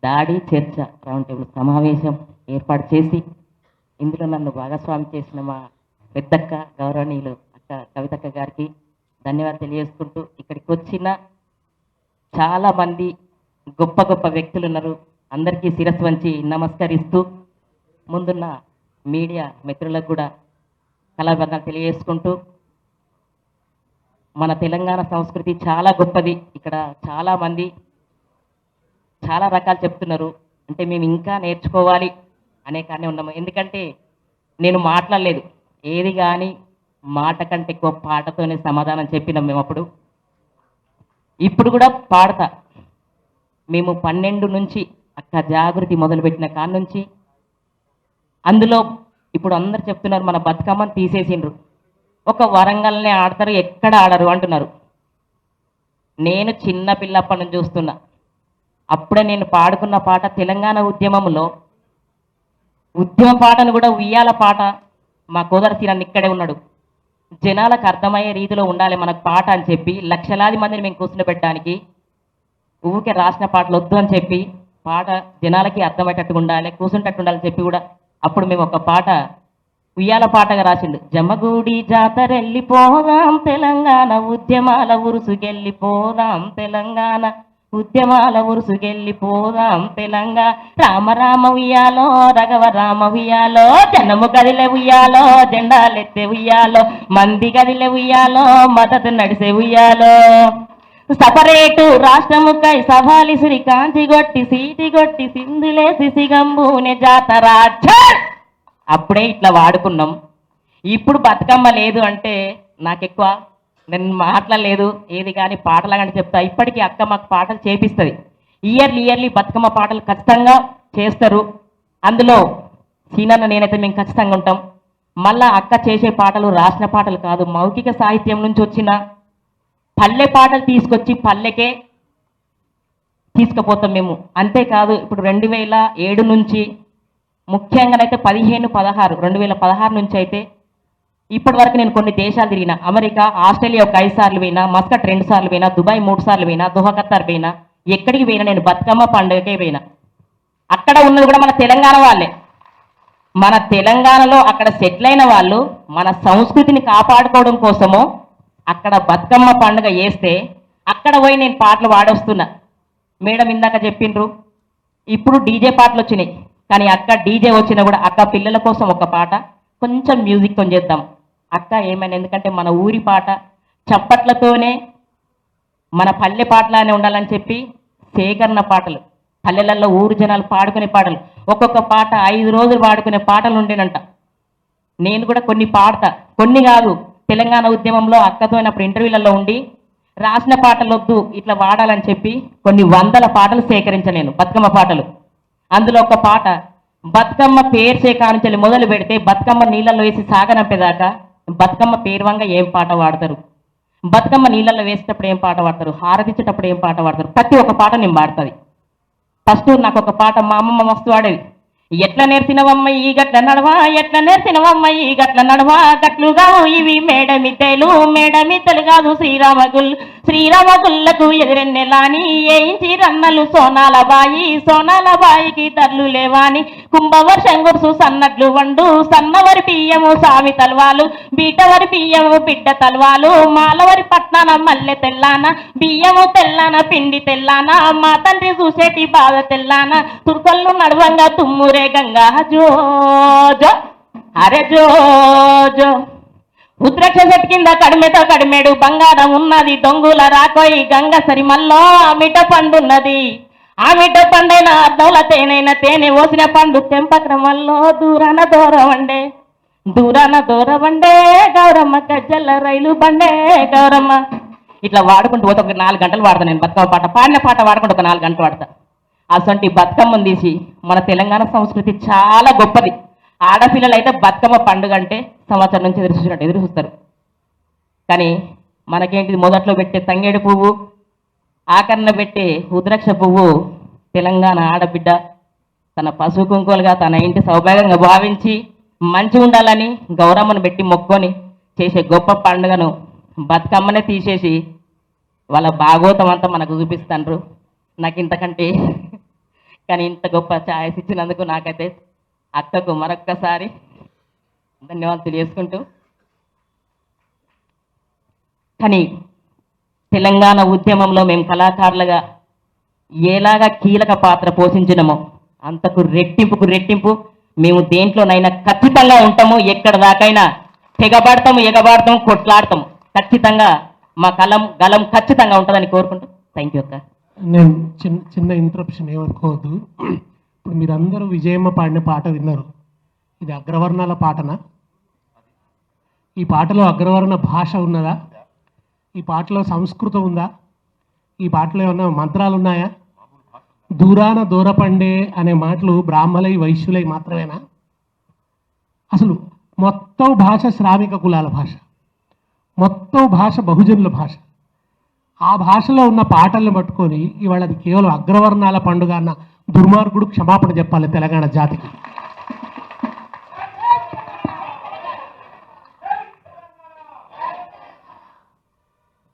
దాడి చర్చ round table సమావేశం ఏర్పాటు చేసి ఇందులో నన్ను భాగస్వామి చేసిన మా పెద్దక్క గౌరవనీయులు అక్క కవితక్క గారికి ధన్యవాదాలు తెలియజేసుకుంటూ ఇక్కడికి వచ్చిన చాలామంది గొప్ప గొప్ప వ్యక్తులు ఉన్నారు. అందరికీ శిరస్సు వంచి నమస్కరిస్తూ ముందున్న మీడియా మిత్రులకు కూడా కళాబంధాలు తెలియజేసుకుంటూ మన తెలంగాణ సంస్కృతి చాలా గొప్పది. ఇక్కడ చాలామంది చాలా రకాలు చెప్తున్నారు. అంటే మేము ఇంకా నేర్చుకోవాలి అనే కానీ ఉన్నాము. ఎందుకంటే నేను మాట్లాడలేదు, ఏది కానీ మాట కంటే ఎక్కువ పాటతోనే సమాధానం చెప్పినాం మేము అప్పుడు. ఇప్పుడు కూడా పాడతా. మేము 12 నుంచి అక్క జాగృతి మొదలుపెట్టిన కాడ నుంచి అందులో ఇప్పుడు అందరు చెప్తున్నారు మన బతుకమ్మని తీసేసిండ్రు, ఒక వరంగల్నే ఆడతారు, ఎక్కడ ఆడరు అంటున్నారు. నేను చిన్న పిల్లప్పటి నుంచి చూస్తున్నా. అప్పుడే నేను పాడుకున్న పాట తెలంగాణ ఉద్యమంలో ఉద్యమ పాటను కూడా ఉయ్యాల పాట మా కోదరసి నన్ను ఇక్కడే ఉన్నాడు. జనాలకు అర్థమయ్యే రీతిలో ఉండాలి మనకు పాట అని చెప్పి లక్షలాది మందిని మేము కూర్చుండబెట్టడానికి ఊరికే రాసిన పాటలు వద్దు అని చెప్పి పాట జనాలకి అర్థమయ్యేటట్టుగా ఉండాలి, కూర్చుంటట్టు ఉండాలని చెప్పి కూడా అప్పుడు మేము ఒక పాట ఉయ్యాల పాటగా రాసిండు. జమ్మగూడి జాతరెళ్ళిపోదాం తెలంగాణ ఉద్యమాల ఉరుసుకెళ్ళిపోదాం తెలంగాణ ఉద్యమాల ఉరుసుకెళ్ళిపోదాం తెలంగాణ రామ రామ ఉయ్యాలో రఘవ రామ ఉయ్యాలో జనము గదిలే ఉయ్యాలో జెండాలెత్తే ఉయ్యాలో మంది గదిలే ఉయ్యాలో మద్దతు నడిసే ఉయ్యాలో సపరేటు రాష్ట్రముకై సభాలిసిరి కాంచి గొట్టి సీటి గొట్టి సింధులేసి సిగంబూనే జాతర. అప్పుడే ఇట్లా వాడుకున్నాం. ఇప్పుడు బతుకమ్మ లేదు అంటే నాకెక్కువ నేను మాట్లాడలేదు, ఏది కానీ పాటలాగంటే చెప్తా. ఇప్పటికీ అక్క మాకు పాటలు చేపిస్తుంది. ఇయర్లీ బతుకమ్మ పాటలు ఖచ్చితంగా చేస్తారు. అందులో సీనన్న నేనైతే మేము ఖచ్చితంగా ఉంటాం. మళ్ళా అక్క చేసే పాటలు రాసిన పాటలు కాదు, మౌఖిక సాహిత్యం నుంచి వచ్చిన పల్లె పాటలు తీసుకొచ్చి పల్లెకే తీసుకుపోతాం మేము. అంతేకాదు ఇప్పుడు 2007 నుంచి ముఖ్యంగానైతే 2016 నుంచి అయితే ఇప్పటి వరకు నేను కొన్ని దేశాలు తిరిగిన. అమెరికా, ఆస్ట్రేలియా ఒక 5 సార్లు పోయినా, మస్కట్ 2 సార్లు పోయినా, దుబాయ్ 3 సార్లు పోయినా, దోహా ఖత్తర్ పోయినా. ఎక్కడికి పోయినా నేను బతుకమ్మ పండుగకే పోయినా. అక్కడ ఉన్నది కూడా మన తెలంగాణ వాళ్ళే. మన తెలంగాణలో అక్కడ సెటిల్ అయిన వాళ్ళు మన సంస్కృతిని కాపాడుకోవడం కోసమో అక్కడ బతుకమ్మ పండుగ చేస్తే అక్కడ పోయి నేను పాటలు పాడొస్తున్నా. మేడం ఇందాక చెప్పిండ్రు ఇప్పుడు డీజే పాటలు వచ్చినాయి, కానీ అక్క డీజే వచ్చినా కూడా అక్క పిల్లల కోసం ఒక పాట కొంచెం మ్యూజిక్తో చేద్దాం అక్క ఏమైనా. ఎందుకంటే మన ఊరి పాట చప్పట్లతోనే మన పల్లె పాటలానే ఉండాలని చెప్పి సేకరణ పాటలు పల్లెలలో ఊరు జనాలు పాడుకునే పాటలు ఒక్కొక్క పాట 5 రోజులు పాడుకునే పాటలు ఉండేనంట. నేను కూడా కొన్ని పాడతా, కొన్ని కాదు. తెలంగాణ ఉద్యమంలో అక్కతో అయినప్పుడు ఇంటర్వ్యూలలో ఉండి రాసిన పాటలు వద్దు ఇట్లా వాడాలని చెప్పి కొన్ని 100 పాటలు సేకరించా నేను, బతుకమ్మ పాటలు. అందులో ఒక పాట బతుకమ్మ పేర్చే కానుంచి మొదలు పెడితే బతుకమ్మ నీళ్ళల్లో వేసి సాగనంపేదాకా బతుకమ్మ పేరువంగా ఏం పాట వాడతారు, బతుకమ్మ నీళ్ళల్లో వేసేటప్పుడు ఏం పాట పాడతారు, హారతిచ్చేటప్పుడు ఏం పాట పాడతారు, ప్రతి ఒక్క పాట నేను పాడుతుంది. ఫస్ట్ నాకు ఒక పాట మా అమ్మమ్మ మస్తు వాడేది. ఎట్లా నేర్చినవమ్మ ఈ గట్ల నడవా, ఎట్లా నేర్చినవమ్మ ఈ గట్ల నడవా, గట్లుగా ఇవి మేడమిద్దెలు కాదు శ్రీరామగుల్లకు ఎదురెన్నెలాని ఏయించి రన్నలు సోనాల బాయికి తర్లు లేవాని కుంభవర్షం గురుసు సన్నట్లు వండు సన్నవరి పియ్యము సామి తల్వాలు బీటవరి పియ్యము బిడ్డ తల్వాలు మాలవరి పట్నాన మల్లె తెల్లాన బియ్యము తెల్లాన పిండి తెల్లాన మా తండ్రి చూసేటి బాధ తెల్లాన తుర్కళ్ళు నడవంగా తుమ్మురే గంగా జో జో అరే జో జో ఉద్రక్ష చెట్టు కింద కడిమెతో కడిమేడు బంగారం ఉన్నది దొంగుల రాకోయి గంగ సరిమల్లో మిట పండున్నది. ఆ మిట పండైన అర్థంల తేనైన తేనె ఓసిన పండు తెంపక్రమంలో దూరాన దూరవండే గౌరమ్మ గజ్జల రైలు బండే గౌరమ్మ. ఇట్లా వాడుకుంటూ పోతే ఒక 4 గంటలు వాడతా నేను బతుకమ్మ పాట. పాడిన పాట వాడుకుంటూ ఒక 4 గంటలు వాడతా. అసంటి బతుకమ్మను తీసి మన తెలంగాణ సంస్కృతి చాలా గొప్పది. ఆడపిల్లలు అయితే బతుకమ్మ పండుగ అంటే సంవత్సరం నుంచి ఎదురు చూస్తారు. కానీ మనకేంటిది మొదట్లో పెట్టే తంగేడు పువ్వు, ఆకరణ పెట్టే ఉద్రక్ష పువ్వు తెలంగాణ ఆడబిడ్డ తన పసుపు కుంకులుగా తన ఇంటి సౌభాగ్యంగా భావించి మంచి ఉండాలని గౌరమ్మను పెట్టి మొక్కొని చేసే గొప్ప పండుగను బతుకమ్మనే తీసేసి వాళ్ళ భాగోతం అంతా మనకు చూపిస్తారు. నాకు ఇంతకంటే కానీ ఇంత గొప్ప ఛాయిస్ ఇచ్చినందుకు నాకైతే అక్కకు మరొక్కసారి ధన్యవాదాలు తెలియజేసుకుంటూ, కానీ తెలంగాణ ఉద్యమంలో మేము కళాకారులుగా ఎలాగా కీలక పాత్ర పోషించినమో అంతకు రెట్టింపుకు రెట్టింపు మేము దేంట్లోనైనా ఖచ్చితంగా ఉంటాము. ఎక్కడ దాకైనా తెగబడతాము, ఎగబడతాము, కొట్లాడతాము. ఖచ్చితంగా మా గలం ఖచ్చితంగా ఉంటుందని కోరుకుంటూ థ్యాంక్ యూ అక్క. నేను చిన్న ఇంటరప్షన్ ఏమనుకోవద్దు. ఇప్పుడు మీరందరూ విజయమ్మ పాడిన పాట విన్నారు. ఇది అగ్రవర్ణాల పాటనా? ఈ పాటలో అగ్రవర్ణ భాష ఉన్నదా? ఈ పాటలో సంస్కృతం ఉందా? ఈ పాటలో ఏమన్నా మంత్రాలు ఉన్నాయా? దూరాన దూరపండే అనే మాటలు బ్రాహ్మలై వైశ్యులై మాత్రమేనా? అసలు మొత్తం భాష శ్రామిక కులాల భాష, మొత్తం భాష బహుజనుల భాష. ఆ భాషలో ఉన్న పాటల్ని పట్టుకొని ఇవాళ అది కేవలం అగ్రవర్ణాల పండుగ అన్న దుర్మార్గుడు క్షమాపణ చెప్పాలి తెలంగాణ జాతికి.